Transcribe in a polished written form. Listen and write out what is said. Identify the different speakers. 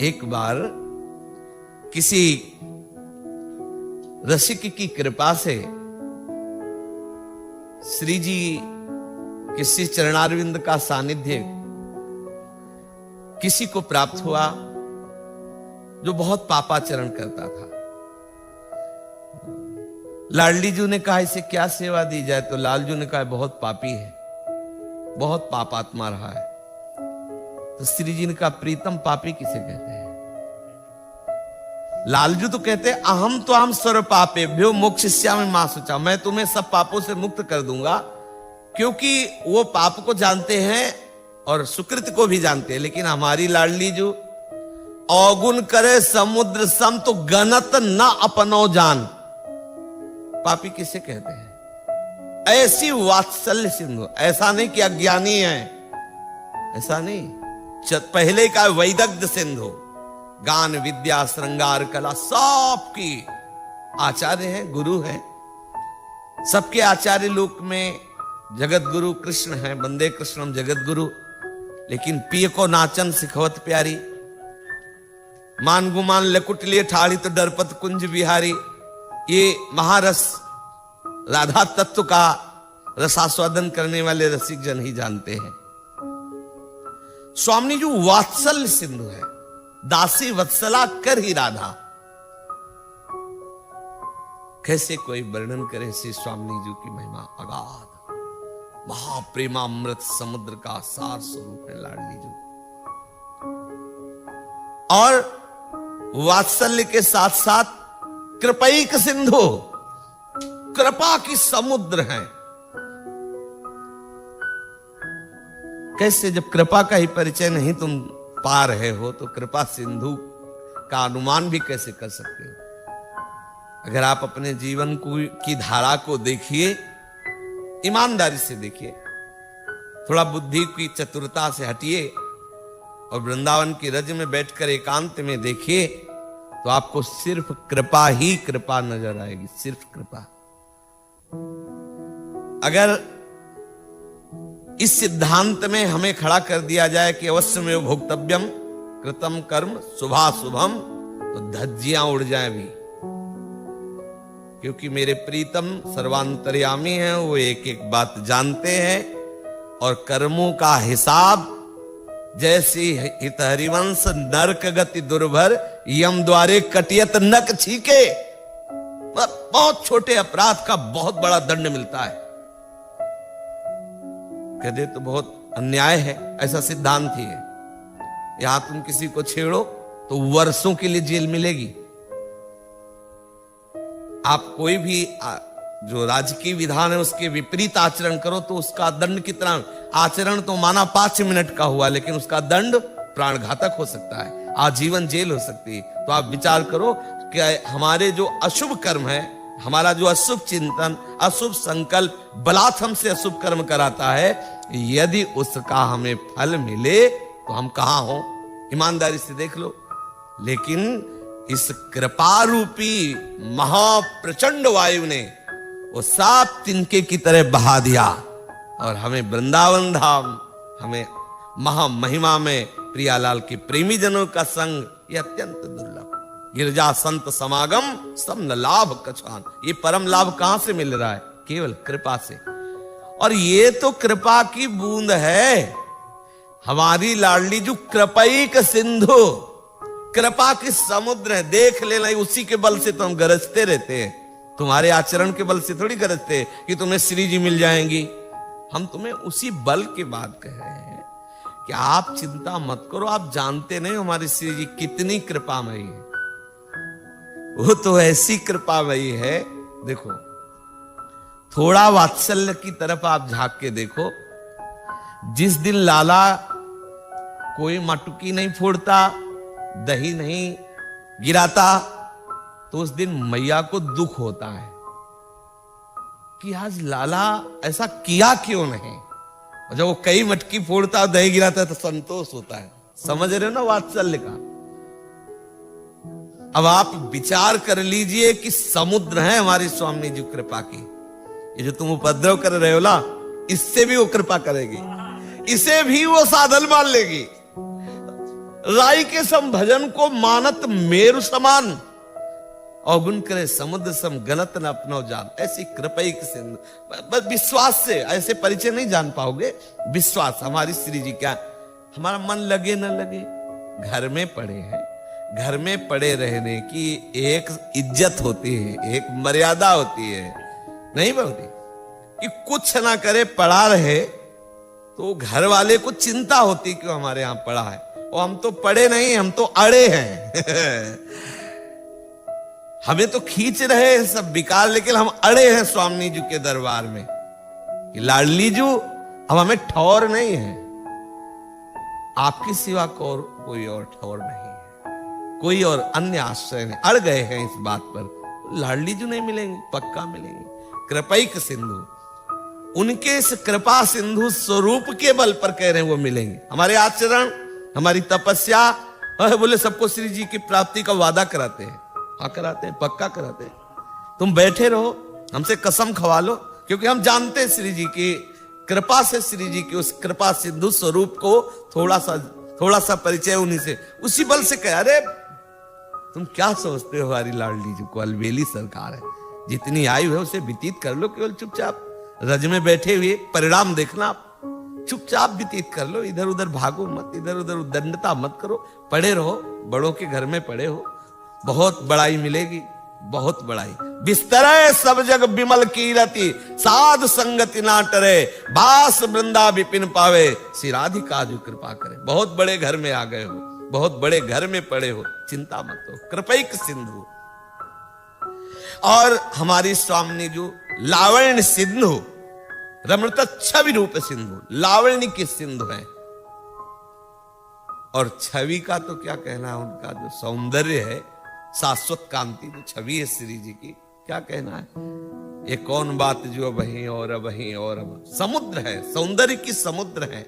Speaker 1: एक बार किसी रसिक की कृपा से श्री जी किसी चरणारविंद का सानिध्य किसी को प्राप्त हुआ जो बहुत पापाचरण करता था। लाडली जी ने कहा इसे क्या सेवा दी जाए, तो लालजू ने कहा बहुत पापी है, बहुत पापात्मा रहा है। तो श्री जी ने कहा प्रीतम पापी किसे कहते हैं? लालजू तो कहते हैं अहम तो हम सर्व पापेभ्यो मोक्षयिष्यामि मा शुचा, मैं तुम्हें सब पापों से मुक्त कर दूंगा, क्योंकि वो पाप को जानते हैं और सुकृत को भी जानते हैं। लेकिन हमारी लाडली जो अवगुण करे समुद्र सम तो गणत न अपनो जान, पापी किसे कहते हैं? ऐसी वात्सल्य सिंधु, ऐसा नहीं कि अज्ञानी है, ऐसा नहीं, पहले का वैदग्ध सिंधु, गान विद्या श्रृंगार कला सबकी आचार्य है, गुरु है, सबके आचार्य लोक में जगत गुरु कृष्ण है, वंदे कृष्णम जगत गुरु। लेकिन पिय को नाचन सिखवत प्यारी, मान गुमान लकुट लिए ठाड़ी तो डरपत कुंज बिहारी। ये महारस राधा तत्व का रसास्वादन करने वाले रसिक जन ही जानते हैं। स्वामी जी वात्सल्य सिंधु है, दासी वत्सला कर ही राधा। कैसे कोई वर्णन करे श्री स्वामी जी की महिमा अगाध, महाप्रेमामृत समुद्र का सार स्वरूप है लाडली जी। और वात्सल्य के साथ साथ कृपैक सिंधु, कृपा की समुद्र है। कैसे, जब कृपा का ही परिचय नहीं तुम पा रहे हो तो कृपा सिंधु का अनुमान भी कैसे कर सकते हो? अगर आप अपने जीवन की धारा को देखिए, ईमानदारी से देखिए, थोड़ा बुद्धि की चतुरता से हटिए और वृंदावन की रज में बैठकर एकांत में देखिए, तो आपको सिर्फ कृपा ही कृपा नजर आएगी, सिर्फ कृपा। अगर इस सिद्धांत में हमें खड़ा कर दिया जाए कि अवश्य में भोक्तव्यम कृतम कर्म शुभाशुभम, तो धज्जियां उड़ जाए भी, क्योंकि मेरे प्रीतम सर्वांतर्यामी हैं, वो एक एक बात जानते हैं। और कर्मों का हिसाब जैसी हित हरिवंश नरक गति दुर्भर, यम द्वारे कटियत नक छीके। बहुत छोटे अपराध का बहुत बड़ा दंड मिलता है। कह दे तो बहुत अन्याय है, ऐसा सिद्धांत ही है। यहां तुम किसी को छेड़ो तो वर्षों के लिए जेल मिलेगी। आप कोई भी जो राजकीय विधान है उसके विपरीत आचरण करो तो उसका दंड कितना, आचरण तो माना 5 मिनट का हुआ, लेकिन उसका दंड प्राणघातक हो सकता है, आजीवन जेल हो सकती है। तो आप विचार करो कि हमारे जो अशुभ कर्म है, हमारा जो अशुभ चिंतन, अशुभ संकल्प बलात् हमसे अशुभ कर्म कराता है, यदि उसका हमें फल मिले तो हम कहां हो? ईमानदारी से देख लो। लेकिन इस कृपा रूपी महाप्रचंड वायु ने वो सात तिनके की तरह बहा दिया और हमें वृंदावन धाम, हमें महामहिमा में प्रियालाल के प्रेमी जनों का संग, ये अत्यंत दुर्लभ। गिरजा संत समागम सब न लाभ कछान, ये परम लाभ कहां से मिल रहा है? केवल कृपा से। और ये तो कृपा की बूंद है, हमारी लाडली जो कृपैक सिंधु, कृपा की समुद्र है। देख लेना, उसी के बल से तो हम गरजते रहते हैं, तुम्हारे आचरण के बल से थोड़ी गरजते कि तुम्हें श्री जी मिल जाएंगी। हम तुम्हें उसी बल के बात कह रहे हैं कि आप चिंता मत करो, आप जानते नहीं हमारी श्री जी कितनी कृपामयी है। वो तो ऐसी कृपामयी है, देखो थोड़ा वात्सल्य की तरफ आप झांक के देखो। जिस दिन लाला कोई मटुकी नहीं फोड़ता, दही नहीं गिराता, तो उस दिन मैया को दुख होता है कि आज लाला ऐसा किया क्यों नहीं। और जब वो कई मटकी फोड़ता और दही गिराता है तो संतोष होता है। समझ रहे हो ना वात्सल्य का? अब आप विचार कर लीजिए कि समुद्र है हमारी स्वामी जी कृपा की। ये जो तुम उपद्रव कर रहे हो ना, इससे भी वो कृपा करेगी, इसे भी वो साधन मान लेगी। राई के सम भजन को मानत मेरु समान, अवगुण करे समुद्र सम गलत न अपनो जान। ऐसी कृपा के सिंधु, बस विश्वास से, ऐसे परिचय नहीं जान पाओगे। विश्वास हमारी श्री जी क्या, हमारा मन लगे न लगे, घर में पड़े हैं, घर में पड़े रहने की एक इज्जत होती है, एक मर्यादा होती है, नहीं बोलती कि कुछ ना करे पड़ा रहे तो घर वाले को चिंता होती कि हमारे यहां पड़ा है, और हम तो पड़े नहीं, हम तो अड़े हैं। हमें तो खींच रहे हैं सब बिकार, लेकिन हम अड़े हैं स्वामी जी के दरबार में कि लाडली जू अब हमें ठौर नहीं है, आपके सिवा कोई और ठौर नहीं है, कोई और अन्य आश्रय नहीं। अड़ गए हैं इस बात पर, लाडली जू नहीं मिलेंगे, पक्का मिलेंगे। कृपैक सिंधु, उनके इस कृपा सिंधु स्वरूप के बल पर कह रहे हैं वो मिलेंगे। हमारे आचरण, हमारी तपस्या, बोले सबको श्री जी की प्राप्ति का वादा कराते हैं। हाँ कराते हैं, पक्का कराते हैं। तुम बैठे रहो, हमसे कसम खवा लो, क्योंकि हम जानते हैं श्री जी की कृपा से, श्री जी की उस कृपा सिंधु स्वरूप को थोड़ा सा परिचय उन्हीं से, उसी बल से कह, अरे तुम क्या सोचते हो हमारी लाडली जी को, अलबेली सरकार है, जितनी आयु है उसे व्यतीत कर लो, केवल चुपचाप रज में बैठे हुए परिणाम देखना, चुपचाप व्यतीत कर लो, इधर उधर भागो मत, इधर उधर उद्दंडता मत करो, पड़े रहो, बड़ों के घर में पड़े हो, बहुत बड़ाई मिलेगी, बहुत बड़ाई। बिस्तर सब जग बिमल कीरति, साध संगति ना टरे, बास वृंदा विपिन पावे, श्री राधिका जो कृपा करे। बहुत बड़े घर में आ गए हो, बहुत बड़े घर में पड़े हो, चिंता मत हो। कृपैक सिंधु, और हमारी स्वामी जो लावण्य सिंधु, रमणत छवि रूप सिंधु, लावण्य की सिंधु है। और छवि का तो क्या कहना है, उनका जो सौंदर्य है, शाश्वत कांति जो छवि है श्री जी की, क्या कहना है। ये कौन बात जो वहीं और वहीं और, समुद्र है, सौंदर्य की समुद्र है।